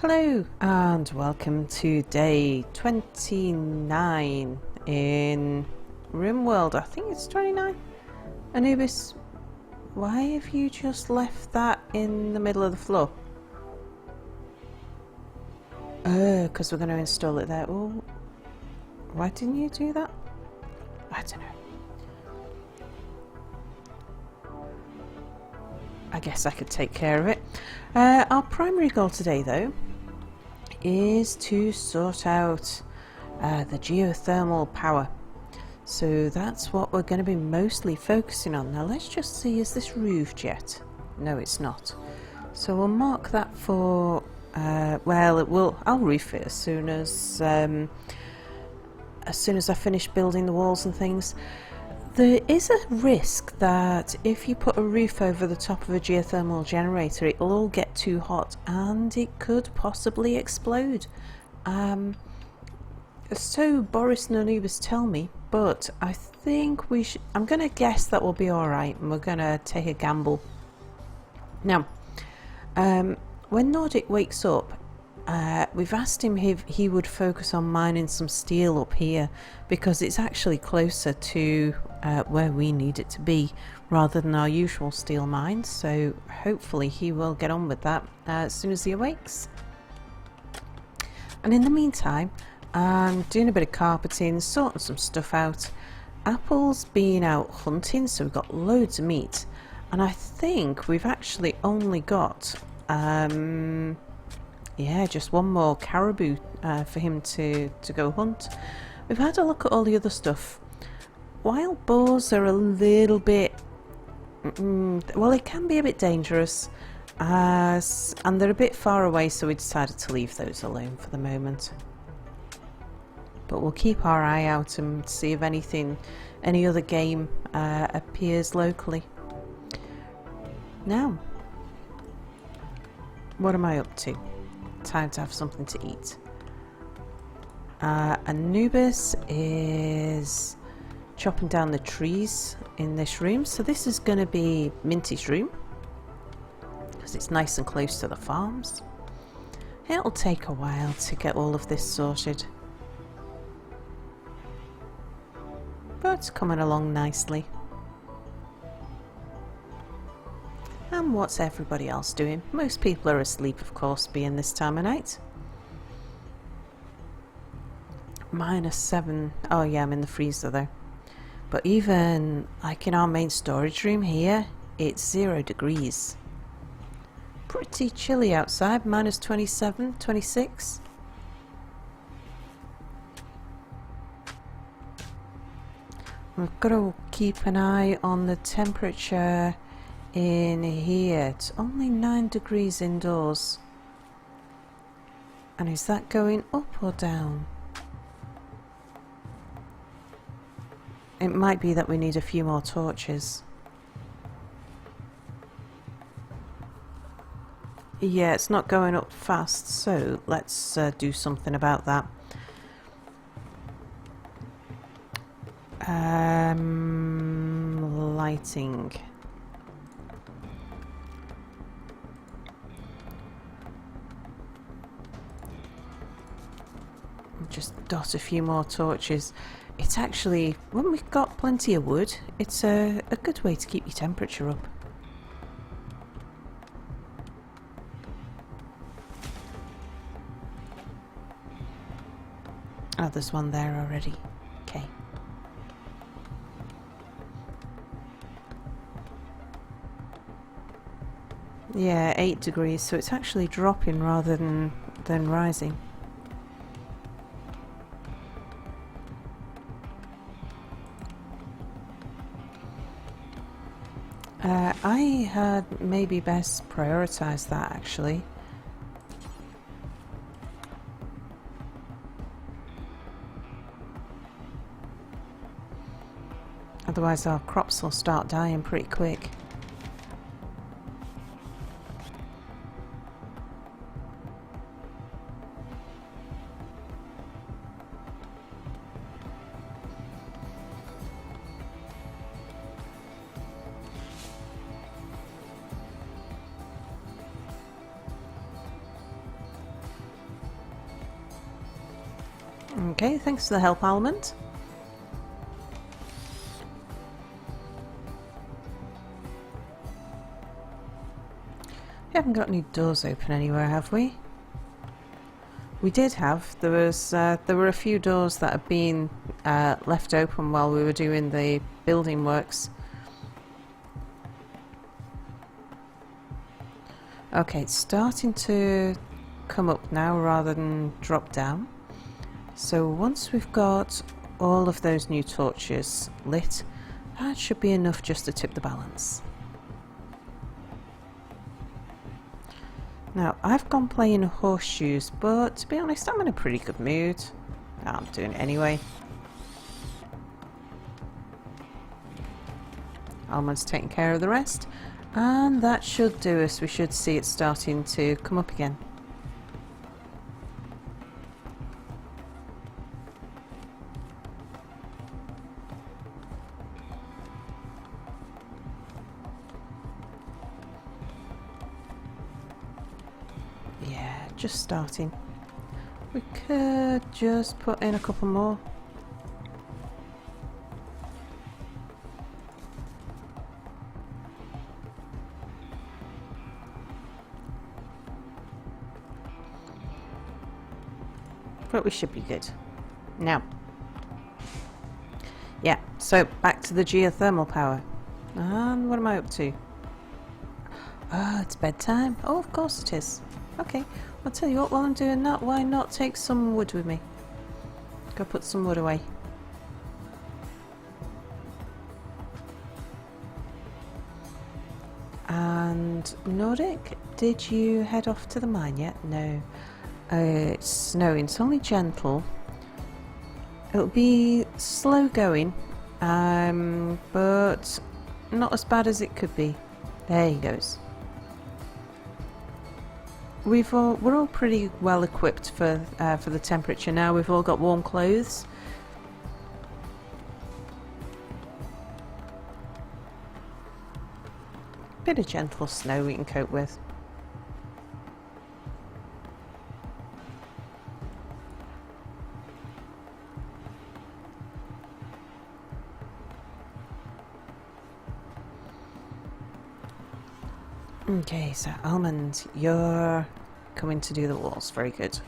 Hello and welcome to day 29 in Rimworld. I think it's 29. Anubis, why have you just left that in the middle of the floor? Because we're going to install it there. Oh, why didn't you do that? I don't know. I guess I could take care of it. Our primary goal today, though, is to sort out the geothermal power. So that's what we're going to be mostly focusing on. Now let's just see, is this roofed yet? No, it's not. So we'll mark that for, well, it will. I'll roof it as soon as I finish building the walls and things. There is a risk that if you put a roof over the top of a geothermal generator, it'll all get too hot and it could possibly explode. So Boris and Anubis tell me, but I think I'm going to guess that will be alright and we're going to take a gamble. Now, when Nordic wakes up, we've asked him if he would focus on mining some steel up here because it's actually closer to where we need it to be rather than our usual steel mines, so hopefully he will get on with that as soon as he awakes. And in the meantime, I'm doing a bit of carpeting, sorting some stuff out. Apple's been out hunting, so we've got loads of meat, and I think we've actually only got yeah, just one more caribou for him to go hunt. We've had a look at all the other stuff. Wild boars are a little bit, well, it can be a bit dangerous, and they're a bit far away, so we decided to leave those alone for the moment. But we'll keep our eye out and see if any other game appears locally. Now, what am I up to? Time to have something to eat. Anubis is chopping down the trees in this room, so this is going to be Minty's room because it's nice and close to the farms. It'll take a while to get all of this sorted, but it's coming along nicely. And what's everybody else doing? Most people are asleep, of course, being this time of night. -7. Oh yeah, I'm in the freezer though. But even like in our main storage room here, it's 0 degrees. Pretty chilly outside, -27, 26. We've got to keep an eye on the temperature in here. It's only 9 degrees indoors. And is that going up or down? It might be that we need a few more torches. Yeah, it's not going up fast, so let's do something about that. Lighting. Just dot a few more torches. It's actually, when we've got plenty of wood, it's a good way to keep your temperature up. Oh, there's one there already. Okay. Yeah, 8 degrees, so it's actually dropping rather than rising. I had maybe best prioritize that actually. Otherwise our crops will start dying pretty quick. Okay, thanks for the help, Almond. We haven't got any doors open anywhere, have we? We did have. There were a few doors that had been left open while we were doing the building works. Okay, it's starting to come up now rather than drop down. So once we've got all of those new torches lit, that should be enough just to tip the balance. Now, I've gone playing horseshoes, but to be honest, I'm in a pretty good mood. I'm doing it anyway. Almond's taking care of the rest, and that should do us. We should see it starting to come up again. Yeah, just starting. We could just put in a couple more. But we should be good. Now, yeah, so back to the geothermal power. And what am I up to? Oh, it's bedtime. Oh, of course it is. Okay, I'll tell you what, while I'm doing that, why not take some wood with me? Go put some wood away. And Nordic, did you head off to the mine yet? No. It's snowing. It's only gentle. It'll be slow going, but not as bad as it could be. There he goes. We're all pretty well equipped for the temperature now. We've all got warm clothes. Bit of gentle snow we can cope with. Okay, so Almond, you're coming to do the walls. Very good.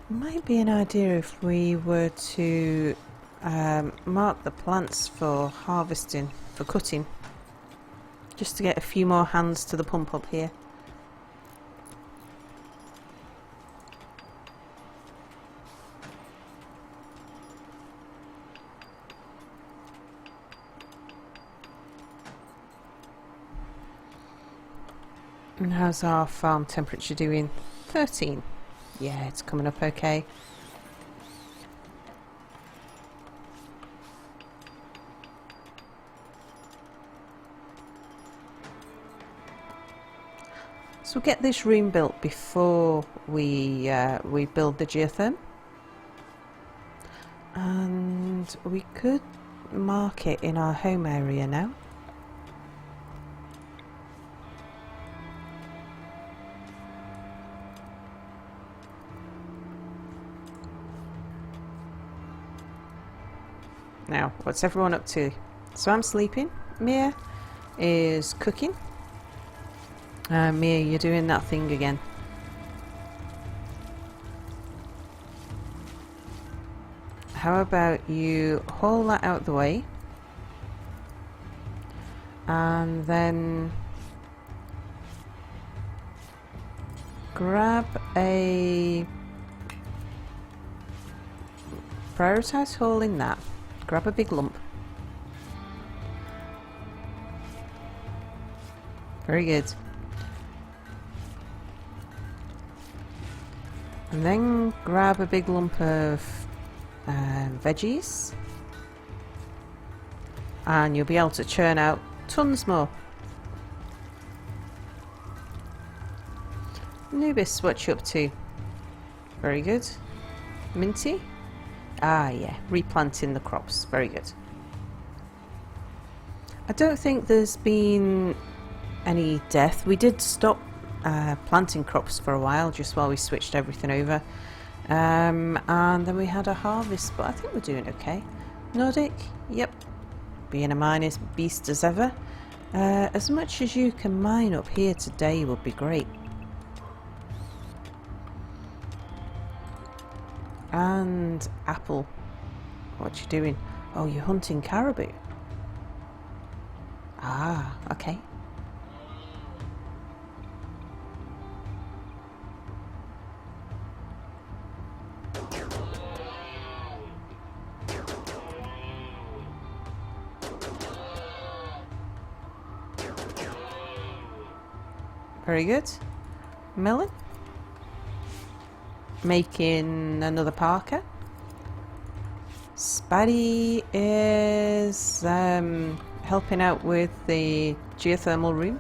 Might be an idea if we were to mark the plants for harvesting, for cutting, just to get a few more hands to the pump up here. And how's our farm temperature doing? 13. Yeah, it's coming up okay. So we'll get this room built before we build the geotherm. And we could mark it in our home area now. Now, what's everyone up to? So I'm sleeping. Mia is cooking. Mia, you're doing that thing again. How about you haul that out the way, and then grab a... Prioritize hauling that. Grab a big lump. Very good. And then grab a big lump of veggies. And you'll be able to churn out tons more. Nubis, what you up to? Very good. Minty? Ah, yeah, replanting the crops. Very good. I don't think there's been any death. We did stop planting crops for a while, just while we switched everything over. And then we had a harvest, but I think we're doing okay. Nordic, yep, being a mining beast as ever. As much as you can mine up here today would be great. And Apple, what you doing? Oh, you're hunting caribou. Ah, okay. Very good. Melon. Making another parka. Spidey is helping out with the geothermal room.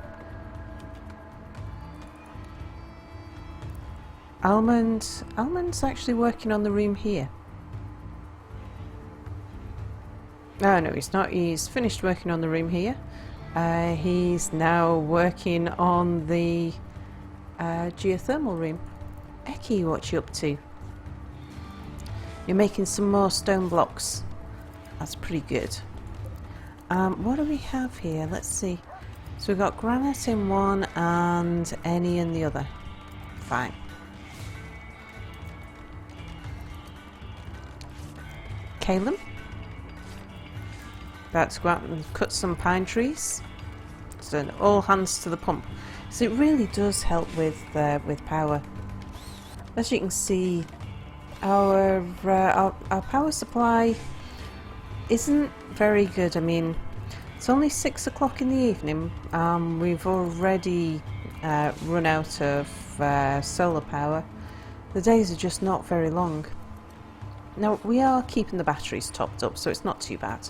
Almond's actually working on the room here. Oh no, he's not. He's finished working on the room here. He's now working on the geothermal room. Eki, what you up to? You're making some more stone blocks. That's pretty good. What do we have here? Let's see. So we've got granite in one and any in the other. Fine. Caleb. About to go out and cut some pine trees. So all hands to the pump. So it really does help with power. As you can see, our power supply isn't very good. I mean, it's only 6 o'clock in the evening. We've already run out of solar power. The days are just not very long. Now we are keeping the batteries topped up, so it's not too bad.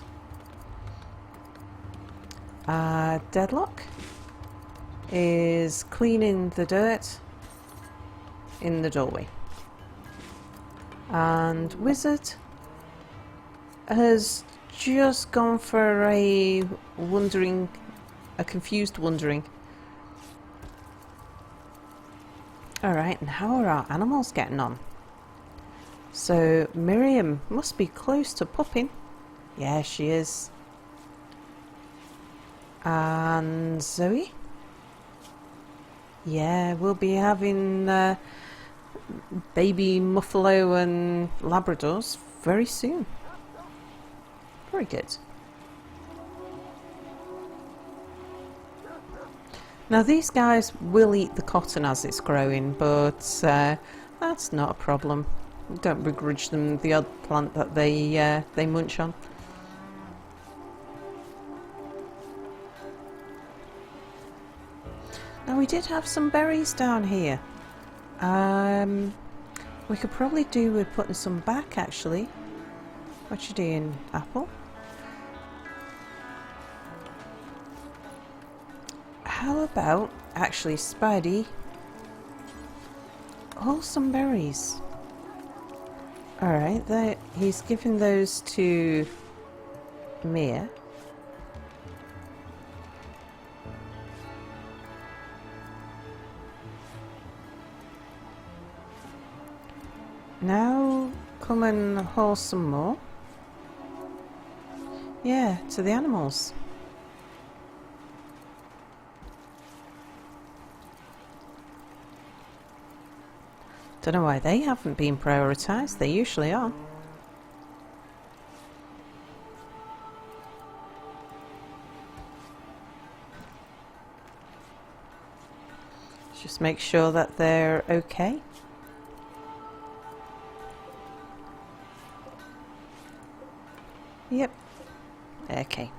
Deadlock is cleaning the dirt in the doorway, and Wizard has just gone for a confused wondering. Alright, and how are our animals getting on? So Miriam must be close to pupping. Yeah, she is. And Zoe? Yeah, we'll be having baby Muffalo and Labradors very soon. Very good. Now these guys will eat the cotton as it's growing, but that's not a problem. Don't begrudge them the odd plant that they munch on. Now we did have some berries down here. We could probably do with putting some back actually. What you doing, Apple? How about actually Spidey? Wholesome berries. Alright, he's giving those to Mia. Now come and haul some more. Yeah, to the animals. Don't know why they haven't been prioritised. They usually are. Just make sure that they're okay. Yep. Okay.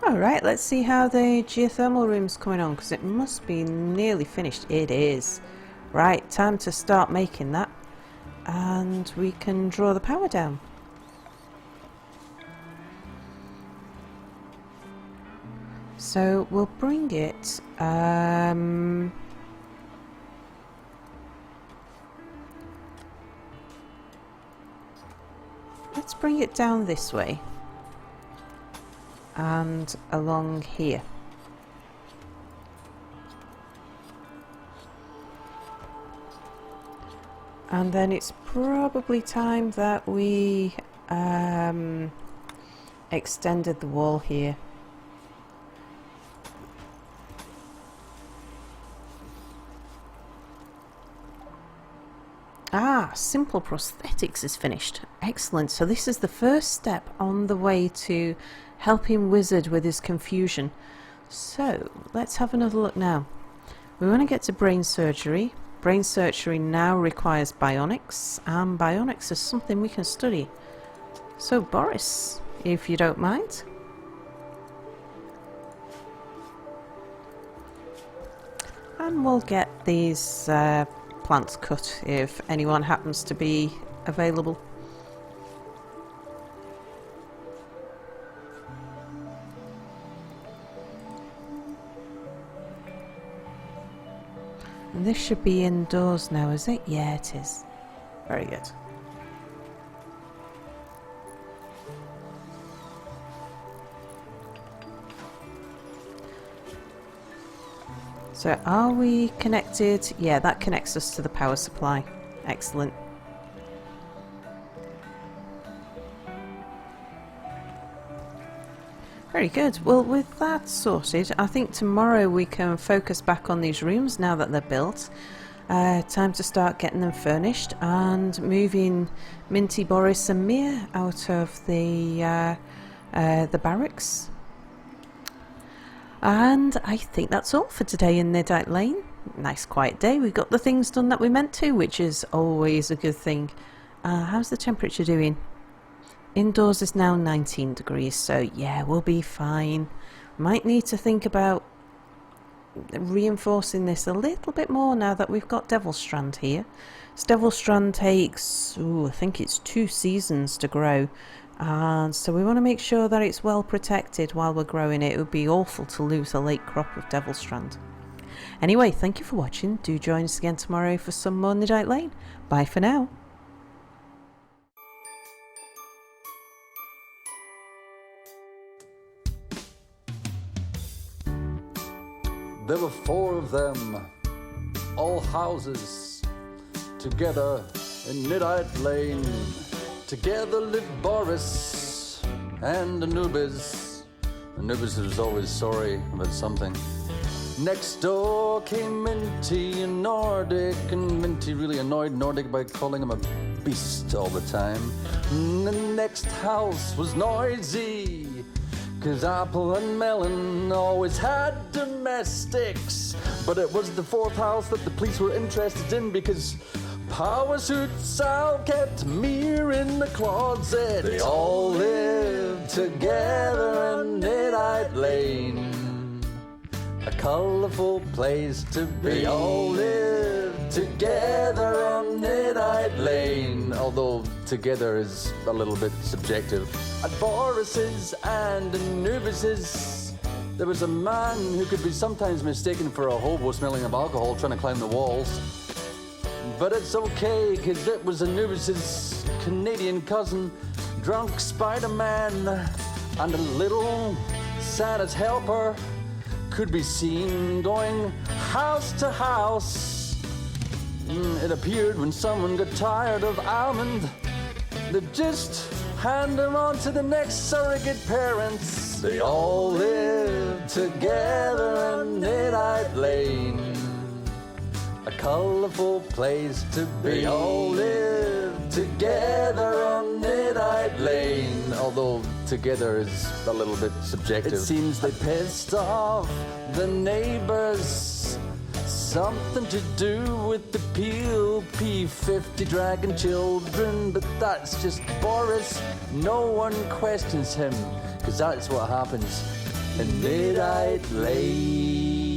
Alright, let's see how the geothermal room's coming on, because it must be nearly finished. It is. Right, time to start making that. And we can draw the power down. So we'll bring it... let's bring it down this way. and along here. And then it's probably time that we extended the wall here. Ah, simple prosthetics is finished. Excellent. So this is the first step on the way to helping Wizard with his confusion. So let's have another look now. We want to get to brain surgery. Brain surgery now requires bionics, and bionics is something we can study. So Boris, if you don't mind. And we'll get these plants cut if anyone happens to be available. And this should be indoors now, is it? Yeah, it is. Very good. So are we connected? Yeah, that connects us to the power supply. Excellent. Very good. Well, with that sorted, I think tomorrow we can focus back on these rooms now that they're built. Time to start getting them furnished and moving Minty, Boris and Mia out of the barracks. And I think that's all for today in Niddite Lane. Nice quiet day. We got the things done that we meant to, which is always a good thing. How's the temperature doing? Indoors is now 19 degrees, so yeah, we'll be fine. Might need to think about reinforcing this a little bit more now that we've got Devil Strand here. So Devil Strand takes, I think it's 2 seasons to grow. And so we want to make sure that it's well protected while we're growing it. It would be awful to lose a late crop of Devil Strand. Anyway, thank you for watching. Do join us again tomorrow for some more Niddite Lane. Bye for now. There were 4 of them, all houses, together in Niddite Lane. Together lived Boris and Anubis. Anubis was always sorry about something. Next door came Minty and Nordic, and Minty really annoyed Nordic by calling him a beast all the time. And the next house was noisy, 'cause Apple and Melon always had domestics. But it was the 4th house that the police were interested in, because Power Suit Sal kept Mir in the closet. They all lived together in Niddite Lane, a colourful place to be. They all lived together on Niddite Lane, although together is a little bit subjective. At Boris's and Anubis's, there was a man who could be sometimes mistaken for a hobo smelling of alcohol trying to climb the walls. But it's okay, 'cause it was Anubis's Canadian cousin, drunk Spider-Man, and a little Santa's helper could be seen going house to house. It appeared when someone got tired of almond, they'd just hand them on to the next surrogate parents. They all lived together in Niddite Lane, a colourful place to be. They all lived together on Niddite Lane, although together is a little bit subjective. It seems they pissed off the neighbours, something to do with the Peel P50 dragon children, but that's just Boris. No one questions him, 'cause that's what happens in Niddite Lane.